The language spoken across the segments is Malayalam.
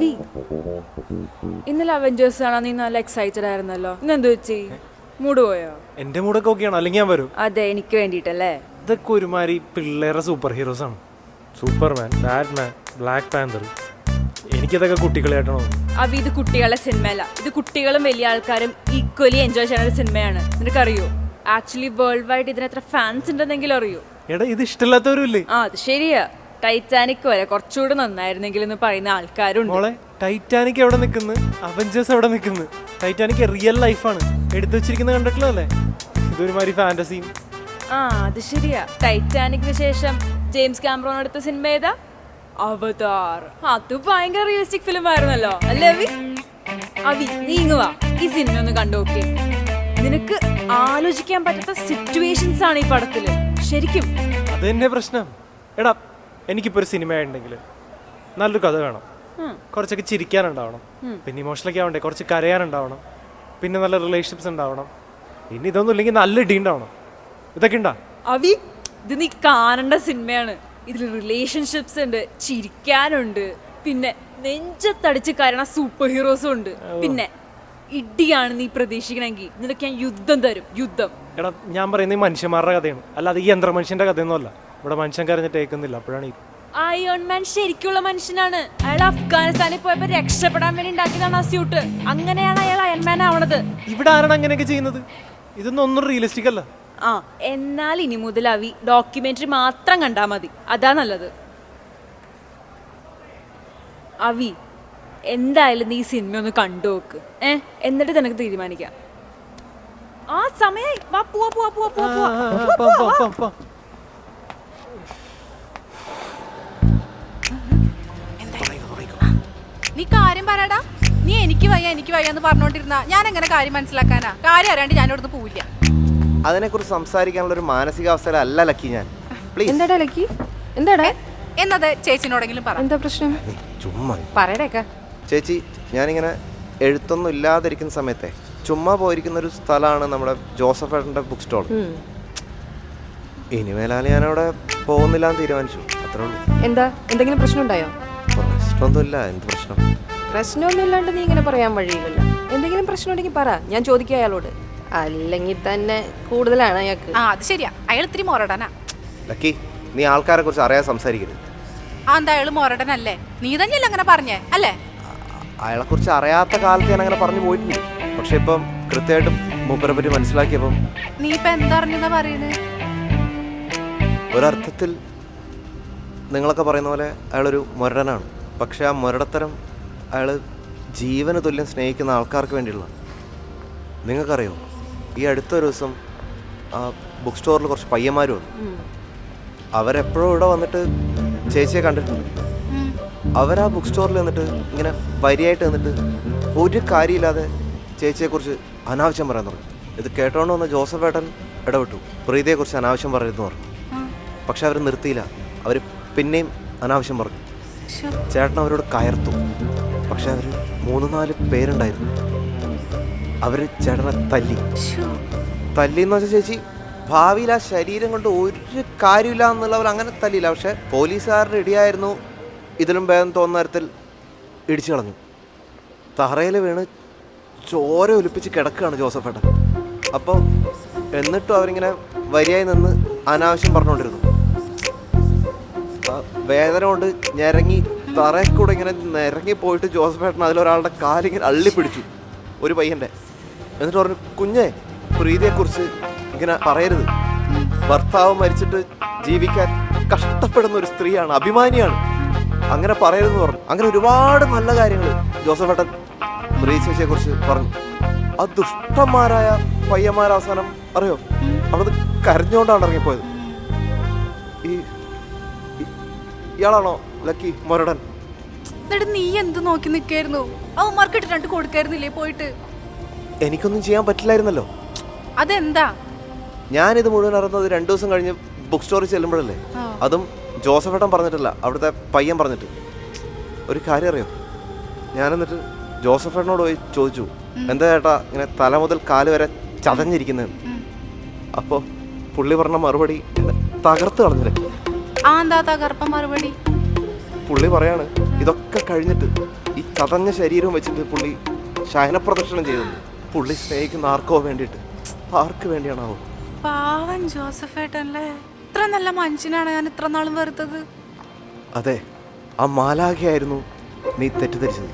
അവി ഇന്നലെ അവഞ്ചേഴ്സ് കാണാൻ നീ നല്ല എക്സൈറ്റഡ് ആയിരുന്നല്ലോ. ഇന്നെന്ത് വെച്ചി? മൂഡ് പോയോ? എന്റെ മൂടൊക്കെ ഓക്കെയാണ്, അല്ലെങ്കിൽ ഞാൻ വരും. അതെ, എനിക്ക് വേണ്ടിട്ടല്ലേ. ഇതൊക്കെ ഒരുമാതിരി പിള്ളേരുടെ സൂപ്പർ ഹീറോസ് ആണ്. Superman, Batman, Black Panther. എനിക്കിതൊക്കെ കുട്ടികളായിട്ടാണോ? അവി ഇത് കുട്ടികളുടെ സിനിമയല്ല, ഇത് കുട്ടികളും വലിയ ആൾക്കാരും ഈക്വലി എൻജോയ് ചെയ്യുന്ന ഒരു സിനിമയാണ്. നിനക്കറിയോ ആക്ച്വലി വേൾഡ് വൈഡ് ഇതിന് എത്ര ഫാൻസ് ഉണ്ടെന്നെങ്കിലും അറിയോ? എടാ ഇത് ഇഷ്ടമില്ലാത്തവരും ഇല്ലേ? ആ അത് ശരിയാ. ടൈറ്റാനിക് വരെ കുറച്ചുകൂടെ നന്നായിരുന്നെങ്കിൽ എന്ന് പറയുന്ന ആൾക്കാരുണ്ട്. മോളെ ടൈറ്റാനിക് എവിടെ നിൽക്കുന്നു, അവഞ്ചേഴ്സ് എവിടെ നിൽക്കുന്നു? ടൈറ്റാനിക് റിയൽ ലൈഫാണ്, എടുത്തു വെച്ചിരിക്കുന്നത് കണ്ടിട്ടില്ലല്ലേ? ഇതൊരുമാതിരി ഫാന്റസിയും. ആ അത് ശരിയാ. ടൈറ്റാനിക്കിന് ശേഷം ജെയിംസ് കാമറോൺ എടുത്ത സിനിമ ഏതാ? അവതാർ. അത് ഭയങ്കര റിയലിസ്റ്റിക് ഫിലിം ആയിരുന്നല്ലോ അല്ലേ അവി? അവി നീ ഇങ്ങ് വാ, ഈ സിനിമ ഒന്ന് കണ്ടുനോക്കി. നിനക്ക് ആലോചിക്കാൻ പറ്റാത്ത സിറ്റുവേഷൻസ് ആണ് ഈ പടത്തില്. ശരിക്കും അത് തന്നെ പ്രശ്നം. എടാ എനിക്കിപ്പോ ഒരു സിനിമ ഉണ്ടെങ്കിൽ നല്ലൊരു കഥ വേണം, കുറച്ചൊക്കെ ചിരിക്കാനുണ്ടാവണം, പിന്നെ ഇമോഷണലൊക്കെ ആവണ്ടേ, കുറച്ച് കരയാനുണ്ടാവണം, പിന്നെ നല്ല റിലേഷൻഷിപ്സ് ഉണ്ടാവണം, പിന്നെ ഇതൊന്നും ഇല്ലെങ്കിൽ നല്ല ഇടി ഉണ്ടാവണം. ഇതൊക്കെ ഉണ്ടാ അവി? ഇത് നീ കാണേണ്ട സിനിമയാണ്. ഇതിൽ റിലേഷൻഷിപ്സ് ഉണ്ട്, ചിരിക്കാനുണ്ട്, പിന്നെ നെഞ്ചത്തടിച്ച് കയറണ സൂപ്പർ ഹീറോസും ഉണ്ട്. പിന്നെ ഇടിയാണ് നീ പ്രതീക്ഷിക്കണമെങ്കിൽ നിനക്ക് ഞാൻ യുദ്ധം തരും, യുദ്ധം. എടാ ഞാൻ പറയുന്നത് ഈ മനുഷ്യന്മാരുടെ കഥയാണ്, അല്ലാതെ ഈ യന്ത്ര മനുഷ്യന്റെ കഥയൊന്നുമല്ല. ഇവിടെ മനുഷ്യൻ കരഞ്ഞിട്ട് കേൾക്കുന്നില്ല. അപ്പോഴാണ് അയൺ മാൻ ശരിക്കുള്ള മനുഷ്യനാണ്. അയാൾ അഫ്ഗാനിസ്ഥാനിൽ പോയപ്പോ രക്ഷപ്പെടാൻ വേണ്ടി ഉണ്ടാക്കിയതാണ് ആ സ്യൂട്ട്. അങ്ങനെയാണ് അയാൾ അയൺമാൻ ആവണത്. ഇവിടെ ആരാണ് അങ്ങനെയൊക്കെ ചെയ്യുന്നത്? ഇതൊന്നും ഒന്നും റിയലിസ്റ്റിക് അല്ല. ആ എന്നാൽ ഇനി മുതൽ അവി ഡോക്യുമെന്ററി മാത്രം കണ്ടാ മതി, അതാ നല്ലത്. അവി എന്തായാലും നീ സിനിമ ഒന്ന് കണ്ടു നോക്ക്, എന്നിട്ട് നിനക്ക് തീരുമാനിക്കാം. ആ സമയം വാ, പോവാ പോവാ പോവാ പോവാ പോവാ. നീ കാര്യം പറയടാ. നീ എനിക്ക് വയ്യ എന്ന് പറഞ്ഞോണ്ടിരുന്ന ഞാൻ എങ്ങനെ കാര്യം മനസ്സിലാക്കാനാ? കാര്യം അറിയാണ്ട് ഞാൻ ഇവിടുന്ന് പോവില്ല. അതിനെക്കുറിച്ച് സംസാരിക്കാനുള്ള ഒരു മാനസികാവസ്ഥ അല്ല ലക്കി ഞാൻ. എന്താടാ ലക്കി? എന്താടാ? എന്നത് ചേച്ചിനോടെങ്കിലും പറ. എന്താ പ്രശ്നം? ചുമ്മാ പറയടേക്ക. ചേച്ചി, ഞാനിങ്ങനെ എഴുത്തൊന്നും ഇല്ലാതിരിക്കുന്ന സമയത്തെ ചുമ്മാ പോയിരിക്കുന്ന ഒരു സ്ഥലമാണ് നമ്മുടെ ജോസഫ് ഏട്ടൻ്റെ ബുക്ക് സ്റ്റോൾ. ഇനിമേലാൽ ഞാനവിടെ പോകുന്നില്ല എന്ന് തീരുമാനിച്ചു, അത്രേ ഉള്ളൂ. എന്താ, എന്തെങ്കിലും പ്രശ്നം ഉണ്ടായോ? പ്രശ്നമൊന്നുമില്ല. എന്ത് പ്രശ്നം? പ്രശ്നമൊന്നും ഇല്ലാണ്ട് നീ ഇങ്ങനെ പറയാൻ വഴിയില്ലല്ലോ. എന്തെങ്കിലും പ്രശ്നം ഉണ്ടെങ്കിൽ പറ, ഞാൻ ചോദിക്കാം അയാളോട്. അല്ലെങ്കിൽ തന്നെ കൂടുതലാണ് അയാൾക്ക്. ആ അത് ശരിയാ, അയാൾ ഇത്തിരി മൊരടനാ. ലക്കി, നീ ആൾക്കാരെ കുറിച്ച് അറിയാൻ സംസാരിക്കരുത്. ആ എന്താ അയാൾ മൊരടനല്ലേ? നീ തന്നെയല്ലേ അങ്ങനെ പറഞ്ഞേ അല്ലേ? അയാളെ കുറിച്ച് അറിയാത്ത കാലത്ത് ഞാൻ അങ്ങനെ പറഞ്ഞു പോയിട്ടുണ്ട്. പക്ഷെ ഇപ്പം കൃത്യമായിട്ടും മൂപ്പരെ പറ്റി മനസ്സിലാക്കിയപ്പം. നീ ഇപ്പൊ എന്തറിഞ്ഞതാ പറയണേ? ഒരർത്ഥത്തിൽ നിങ്ങളൊക്കെ പറയുന്ന പോലെ അയാളൊരു മുരടനാണ്. പക്ഷെ ആ മുരടത്തരം അയാൾ ജീവന് തുല്യം സ്നേഹിക്കുന്ന ആൾക്കാർക്ക് വേണ്ടിയുള്ള. നിങ്ങൾക്കറിയോ, ഈ അടുത്തൊരു ദിവസം ആ ബുക്ക് സ്റ്റോറിൽ കുറച്ച് പയ്യന്മാർ വന്നു. അവരെപ്പോഴും ഇവിടെ വന്നിട്ട് ചേച്ചിയെ കണ്ടിട്ടുണ്ട്. അവരാ ബുക്ക് സ്റ്റോറിൽ വന്നിട്ട് ഇങ്ങനെ വരിയായിട്ട് നിന്നിട്ട് ഒരു കാര്യമില്ലാതെ ചേച്ചിയെക്കുറിച്ച് അനാവശ്യം പറയാൻ തുടങ്ങി. ഇത് കേട്ടോണ്ട് വന്ന ജോസഫ് ഏട്ടൻ ഇടപെട്ടു. പ്രീതിയെക്കുറിച്ച് അനാവശ്യം പറയുന്നു പറഞ്ഞു. പക്ഷെ അവർ നിർത്തിയില്ല. അവർ പിന്നെയും അനാവശ്യം പറഞ്ഞു. ചേട്ടൻ അവരോട് കയർത്തു. പക്ഷെ അവർ 3-4 പേരുണ്ടായിരുന്നു. അവർ ചേട്ടനെ തല്ലിയെന്ന് വെച്ചാൽ ചേച്ചി ഭാവിയിൽ ആ ശരീരം കൊണ്ട് ഒരു കാര്യമില്ല എന്നുള്ളവർ അങ്ങനെ തല്ലിയില്ല. പക്ഷെ പോലീസുകാരുടെ ഇടിയായിരുന്നു ഇതിലും ഭേദം തോന്നുന്ന തരത്തിൽ ഇടിച്ചു കളഞ്ഞു. തറയിൽ വീണ് ചോര ഒലിപ്പിച്ച് കിടക്കുകയാണ് ജോസഫ് ഏട്ടൻ. അപ്പോൾ എന്നിട്ടും അവരിങ്ങനെ വരിയായി നിന്ന് അനാവശ്യം പറഞ്ഞുകൊണ്ടിരുന്നു. വേദന കൊണ്ട് ഞെരങ്ങി തറയിൽ കൂടെ ഇങ്ങനെ നിരങ്ങി പോയിട്ട് ജോസഫ് ഏട്ടൻ അതിലൊരാളുടെ കാലിങ്ങനെ അള്ളിപ്പിടിച്ചു, ഒരു പയ്യൻ്റെ. എന്നിട്ട് പറഞ്ഞു, കുഞ്ഞെ പ്രീതിയെക്കുറിച്ച് ഇങ്ങനെ പറയരുത്. ഭർത്താവ് മരിച്ചിട്ട് ജീവിക്കാൻ കഷ്ടപ്പെടുന്ന ഒരു സ്ത്രീയാണ്, അഭിമാനിയാണ്, അങ്ങനെ പറയരുതെന്ന് പറഞ്ഞു. അങ്ങനെ ഒരുപാട് നല്ല കാര്യങ്ങൾ ജോസഫ് ഏട്ടൻ പ്രീതി ചേച്ചിയെക്കുറിച്ച് പറഞ്ഞു. ആ ദുഷ്ടന്മാരായ പയ്യന്മാരവസാനം അറിയോ അവിടെ കരഞ്ഞുകൊണ്ടാണ് ഇറങ്ങിപ്പോയത്. ഇയാളാണോ ലക്കി മൊരടൻ? നീ എന്ത് നോക്കി നിൽക്കായിരുന്നു? അവന്മാർക്ക് ഇട്ടിട്ട് കൊടുക്കായിരുന്നില്ലേ പോയിട്ട്? എനിക്കൊന്നും ചെയ്യാൻ പറ്റില്ലായിരുന്നല്ലോ. അതെന്താ? ഞാനിത് മുഴുവൻ അറിയുന്നത് 2 ദിവസം കഴിഞ്ഞ് ബുക്ക് സ്റ്റോറിൽ ചെല്ലുമ്പോഴല്ലേ. അതും ജോസഫ് ഏട്ടൻ പറഞ്ഞിട്ടില്ല, അവിടുത്തെ പയ്യൻ പറഞ്ഞിട്ട്. ഒരു കാര്യം അറിയോ, ഞാനെന്നിട്ട് ജോസഫ് ഏട്ടനോട് പോയി ചോദിച്ചു, എന്താ ചേട്ടാ ഇങ്ങനെ തല മുതൽ കാല് വരെ ചതഞ്ഞിരിക്കുന്നതെന്ന്. അപ്പോൾ പുള്ളി പറഞ്ഞ മറുപടി തകർത്ത് കളഞ്ഞില്ലേ. ആ എന്താ തകർപ്പ മറുപടി? പുള്ളി പറയാണ്, ഇതൊക്കെ കഴിഞ്ഞിട്ട് ഈ ചതഞ്ഞ ശരീരം വെച്ചിട്ട് പുള്ളി ശയനപ്രദർശനം ചെയ്തത് പുള്ളി സ്നേഹിക്കുന്ന ആർക്കോ വേണ്ടിയിട്ട്. ആർക്ക് വേണ്ടിയാണാവോ? പാവൻ ജോസഫ് ഏട്ടനല്ലേ, ഇത്ര നല്ല മനുഷ്യനാണ് ഞാൻ ഇത്ര നാളും വെറുത്തത്. അതെ, ആ മാലാഖയായിരുന്നു നീ തെറ്റിദ്ധരിച്ചത്.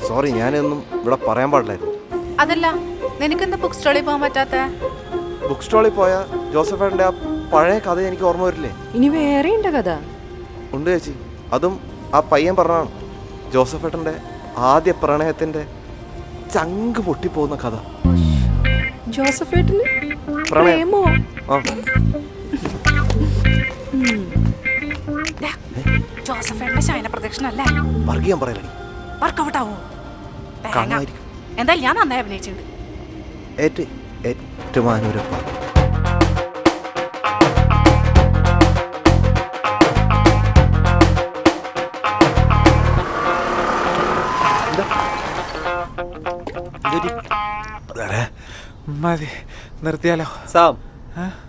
സോറി, ഞാനൊന്നും ഇവിടെ പറയാൻ പാടില്ലായിരുന്നു. അതല്ല, നിനക്കെന്താ ബുക്ക് സ്റ്റോളിൽ പോകാൻ പറ്റാത്ത? ബുക്ക് സ്റ്റോളിൽ പോയ ജോസഫേട്ടൻ്റെ ആ പഴയ കഥ എനിക്ക് ഓർമ്മ വരില്ലേ? ഇനി വേറെ ഉണ്ട് കഥ. ഉണ്ട് ചേച്ചി, അതും ആ പയ്യൻ പറഞ്ഞാണ്. ജോസഫേട്ടൻ്റെ ആദ്യ പ്രണയത്തിൻ്റെ ചങ്ക് പൊട്ടിപ്പോകുന്ന കഥ. ജോസഫ് ഏട്ടന് പ്രണയം. പ്രേമോ? ആ, ജോസഫ് ഏട്ടന്റെ ശയന പ്രദക്ഷിണല്ലേ? വർഗീയം പറയലടി. വർക്കൗട്ട് ആവോ? കാണുമായിരിക്കും. എന്തായാലും ഞാൻ നന്നായി അഭിനയിച്ചിട്ടുണ്ട്. ഏറ്റുമാനൂരപ്പ. മതി, നിർത്തിയാലോ? സാം,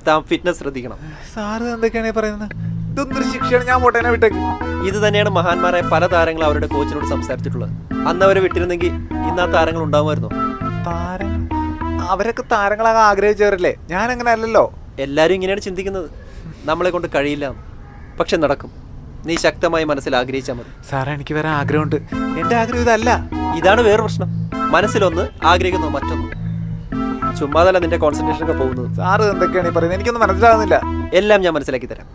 താൻ ഫിറ്റ്നസ് ശ്രദ്ധിക്കണം. സാറ് എന്തൊക്കെയാണ് പറയുന്നത്? ഇതൊന്നൊരു ശിക്ഷയാണ്. ഞാൻ പോട്ടേനെ വിട്ടേക്ക്. ഇത് തന്നെയാണ് മഹാന്മാരായ പല താരങ്ങളും അവരുടെ കോച്ചിനോട് സംസാരിച്ചിട്ടുള്ളത്. അന്ന് അവരെ വിട്ടിരുന്നെങ്കിൽ ഇന്ന് ആ താരങ്ങൾ ഉണ്ടാവുമായിരുന്നു. താരം അവരൊക്കെ താരങ്ങളാകാൻ ആഗ്രഹിച്ചവരല്ലേ? ഞാൻ അങ്ങനെ അല്ലല്ലോ. എല്ലാവരും ഇങ്ങനെയാണ് ചിന്തിക്കുന്നത്, നമ്മളെ കൊണ്ട് കഴിയില്ല. പക്ഷെ നടക്കും. നീ ശക്തമായി മനസ്സിൽ ആഗ്രഹിച്ചാൽ മതി. സാറേ, എനിക്ക് വരാൻ ആഗ്രഹമുണ്ട്. എൻ്റെ ആഗ്രഹം ഇതല്ല. ഇതാണ് വേറെ പ്രശ്നം. മനസ്സിലൊന്ന്, ആഗ്രഹിക്കുന്നു മറ്റൊന്ന്. ചുമ്മാതല്ല നിന്റെ കോൺസെൻട്രേഷൻ ഒക്കെ പോകുന്നത്. സാറ് എന്തൊക്കെയാണ് ഈ പറയുന്നത്? എനിക്കൊന്നും മനസ്സിലാകുന്നില്ല. എല്ലാം ഞാൻ മനസ്സിലാക്കി തരാം.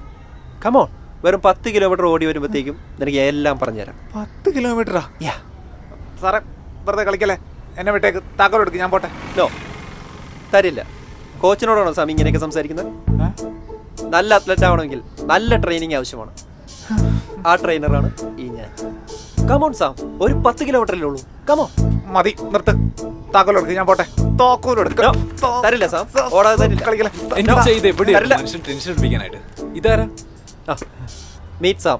കമോൺ, വെറും 10 കിലോമീറ്റർ ഓടി വരുമ്പോഴത്തേക്കും നിനക്ക് എല്ലാം പറഞ്ഞുതരാം. 10 കിലോമീറ്ററാ? സാറേ, വെറുതെ കളിക്കല്ലേ. എന്നെ വിട്ടേക്ക്. താക്കോൽ എടുക്ക്, ഞാൻ പോട്ടെ. നോ, തരില്ല. കോച്ചിനോടാണോ സാമി ഇങ്ങനെയൊക്കെ സംസാരിക്കുന്നത്? നല്ല അത്ലറ്റ് ആവണമെങ്കിൽ നല്ല ട്രെയിനിങ് ആവശ്യമാണ്. ആ ട്രെയിനറാണ് ഈ ഞാൻ. കമോൺ സാം, ഒരു 10 കിലോമീറ്ററിലേ ഉള്ളൂ. കമോൺ. മതി, നിർത്ത്. താക്കോൽ എടുക്ക്, ഞാൻ പോട്ടെ. താക്കോൽ എടുക്ക്. തരില്ല സാം, ഓടാതെ തരില്ല. കളിക്കല്ലേ. ടെൻഷൻ അടിപ്പിക്കാനായിട്ട് ഇതാരാ? മീറ്റ് സാം,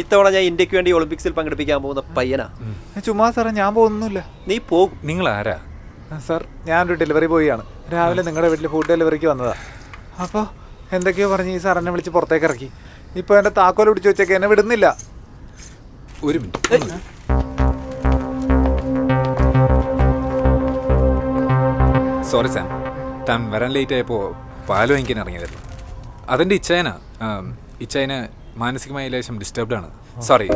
ഇത്തവണ ഞാൻ ഇന്ത്യക്ക് വേണ്ടി ഒളിമ്പിക്സിൽ പങ്കെടുപ്പിക്കാൻ പോകുന്ന പയ്യനാ. ചുമ്മാ സാറേ, ഞാൻ പോകുന്നില്ല. നീ പോകും. നിങ്ങൾ ആരാ? സാർ, ഞാനൊരു ഡെലിവറി ബോയിയാണ്. രാവിലെ നിങ്ങളുടെ വീട്ടിൽ ഫുഡ് ഡെലിവറിക്ക് വന്നതാ. അപ്പോൾ എന്തൊക്കെയോ പറഞ്ഞ് ഈ സാർ എന്നെ വിളിച്ച് പുറത്തേക്ക് ഇറക്കി. ഇപ്പോൾ എൻ്റെ താക്കോൽ പിടിച്ച് വെച്ചേക്ക്, എന്നെ വിടുന്നില്ല. ഒരു മിനിറ്റ്. സോറി സാം, താൻ വരാൻ ലേറ്റ് ആയപ്പോൾ പാല് വാങ്ങിക്കാൻ ഇറങ്ങിയതായിരുന്നു. അതെൻ്റെ ഇച്ചായനാ. ഇച്ചായന് മാനസികമായ ലേശം ഡിസ്റ്റർബ്ഡ് ആണ്. സോറി.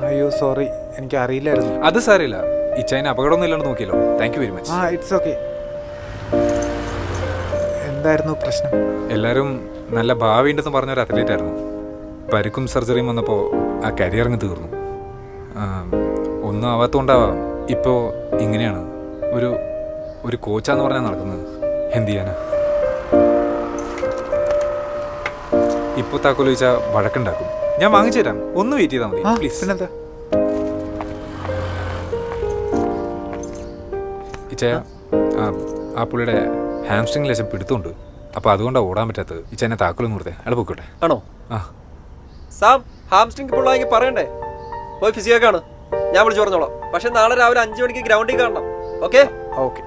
അയ്യോ സോറി, എനിക്ക് അറിയില്ലായിരുന്നു. അത് സാരമില്ല. ഇച്ചായന് അപകടമൊന്നും ഇല്ലാണ്ട് നോക്കിയല്ലോ. Thank you very much. It's okay. എന്തായിരുന്നു പ്രശ്നം? എല്ലാവരും നല്ല ഭാവിയുണ്ടെന്ന് പറഞ്ഞൊരു അത്ലറ്റ് ആയിരുന്നു. പരിക്കും സർജറിയും വന്നപ്പോൾ ആ കരിയർ അങ്ങ് തീർന്നു. ഒന്നും ആവാത്തതുകൊണ്ടാവാം ഇപ്പോൾ ഇങ്ങനെയാണ്. ഒരു കോച്ചാന്ന് പറഞ്ഞാൽ നടക്കുന്നത്. എന്ത് ചെയ്യാനാ? ഇപ്പോൾ താക്കോൽ ചോദിച്ചാൽ വഴക്കുണ്ടാക്കും. ഞാൻ വാങ്ങിച്ചു തരാം, ഒന്ന് വെയിറ്റ് ചെയ്താൽ മതി പ്ലീസ്. പിന്നെന്താ? ഇച്ചയ, ആ പുള്ളിയുടെ ഹാംസ്ട്രിങ് ലേശം പിടുത്തുണ്ട്. അപ്പോൾ അതുകൊണ്ടാണ് ഓടാൻ പറ്റാത്തത്. ഇച്ചനെ താക്കോലൊന്നും കൊടുത്തേ, അയാൾ പൊക്കോട്ടെ. ആണോ? ആ സാം, ഹാംസ്ട്രിങ് പുള്ളായെങ്കിൽ പറയണ്ടേ? പോയി ഫിസിയോ കാണും, ഞാൻ വിളിച്ചു പറഞ്ഞോളാം. പക്ഷെ നാളെ രാവിലെ 5 മണിക്ക് ഗ്രൗണ്ടിൽ കാണണം. ഓക്കെ? ഓക്കെ.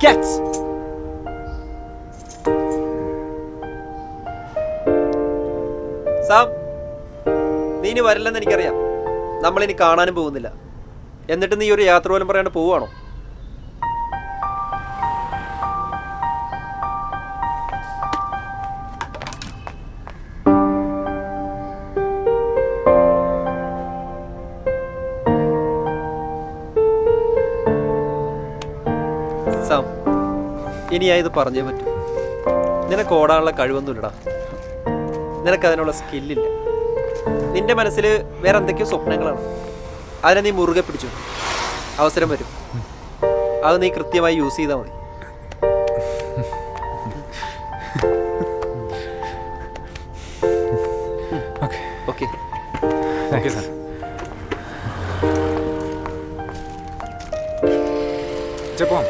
ക്യാച്ച്. സാം, നീ ഇനി വരില്ലെന്ന് എനിക്കറിയാം. നമ്മളിനി കാണാനും പോകുന്നില്ല. എന്നിട്ട് നീ ഒരു യാത്ര പോലും പറയാണ്ട് പോവുകയാണോ? സാം, ഇനി ഞാൻ ഇത് പറഞ്ഞേ പറ്റൂ. നിനക്ക് ഓടാനുള്ള കഴിവൊന്നുമില്ലടാ. നിനക്കതിനുള്ള സ്കില്ലില്ല. നിന്റെ മനസ്സിൽ വേറെ എന്തൊക്കെയോ സ്വപ്നങ്ങളാണ്. അതിനെ നീ മുറുകെ പിടിച്ചു. അവസരം വരും, അത് നീ കൃത്യമായി യൂസ് ചെയ്താൽ മതി. Okay okay sir. പോവാം.